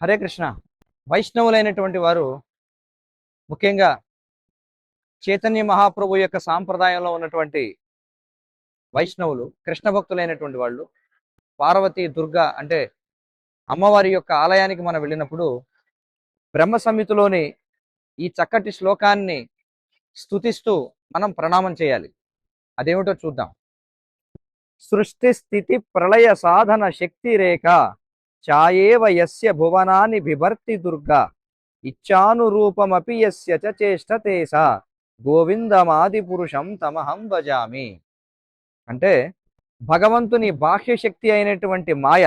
హరే కృష్ణ. వైష్ణవులైనటువంటి వారు ముఖ్యంగా చైతన్య మహాప్రభు యొక్క సాంప్రదాయంలో ఉన్నటువంటి వైష్ణవులు, కృష్ణ భక్తులైనటువంటి వాళ్ళు, పార్వతి దుర్గా అంటే అమ్మవారి యొక్క ఆలయానికి మనం వెళ్ళినప్పుడు బ్రహ్మ సంహితలోని ఈ చక్కటి శ్లోకాన్ని స్తుతిస్తూ మనం ప్రణామం చేయాలి. అదేమిటో చూద్దాం. సృష్టి స్థితి ప్రళయ సాధన శక్తి రేఖ ఛాయేవ యస్య భువనాని బిభర్తి దుర్గా ఇచ్చానురూపమపి యస్య చ చేష్టతే సా గోవిందమాది పురుషం తమహం భజామి. అంటే భగవంతుని బాహ్య శక్తి అయినటువంటి మాయ,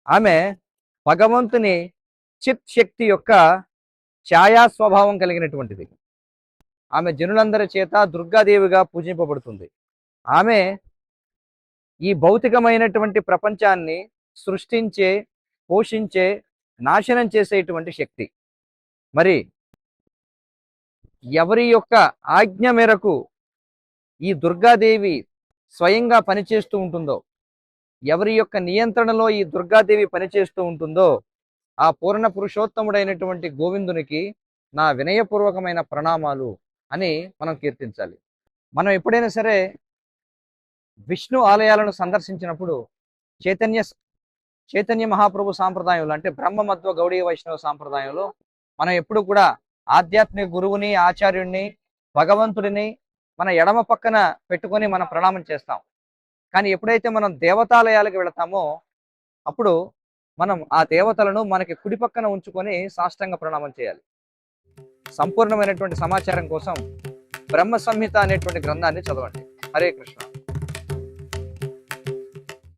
ఆమె భగవంతుని చిత్ శక్తి యొక్క ఛాయా స్వభావం కలిగినటువంటిది. ఆమె జనులందరి చేత దుర్గాదేవిగా పూజింపబడుతుంది. ఆమె ఈ భౌతికమైనటువంటి ప్రపంచాన్ని సృష్టించే, పోషించే, నాశనం చేసేటువంటి శక్తి. మరి ఎవరి యొక్క ఆజ్ఞ మేరకు ఈ దుర్గాదేవి స్వయంగా పనిచేస్తూ ఉంటుందో, ఎవరి యొక్క నియంత్రణలో ఈ దుర్గాదేవి పనిచేస్తూ ఉంటుందో, ఆ పూర్ణ పురుషోత్తముడైనటువంటి గోవిందునికి నా వినయపూర్వకమైన ప్రణామాలు అని మనం కీర్తించాలి. మనం ఎప్పుడైనా సరే విష్ణు ఆలయాలను సందర్శించినప్పుడు చైతన్య మహాప్రభు సాంప్రదాయంలో అంటే బ్రహ్మమత్వ గౌడీయ వైష్ణవ సాంప్రదాయంలో మనం ఎప్పుడు కూడా ఆధ్యాత్మిక గురువుని, ఆచార్యుడిని, భగవంతుడిని మన ఎడమ పక్కన పెట్టుకొని మనం ప్రణామం చేస్తాం. కానీ ఎప్పుడైతే మనం దేవతాలయాలకు వెళతామో అప్పుడు మనం ఆ దేవతలను మనకి కుడి పక్కన ఉంచుకొని సాష్టాంగ ప్రణామం చేయాలి. సంపూర్ణమైనటువంటి సమాచారం కోసం బ్రహ్మ సంహిత అనేటువంటి గ్రంథాన్ని చదవండి. హరే కృష్ణ.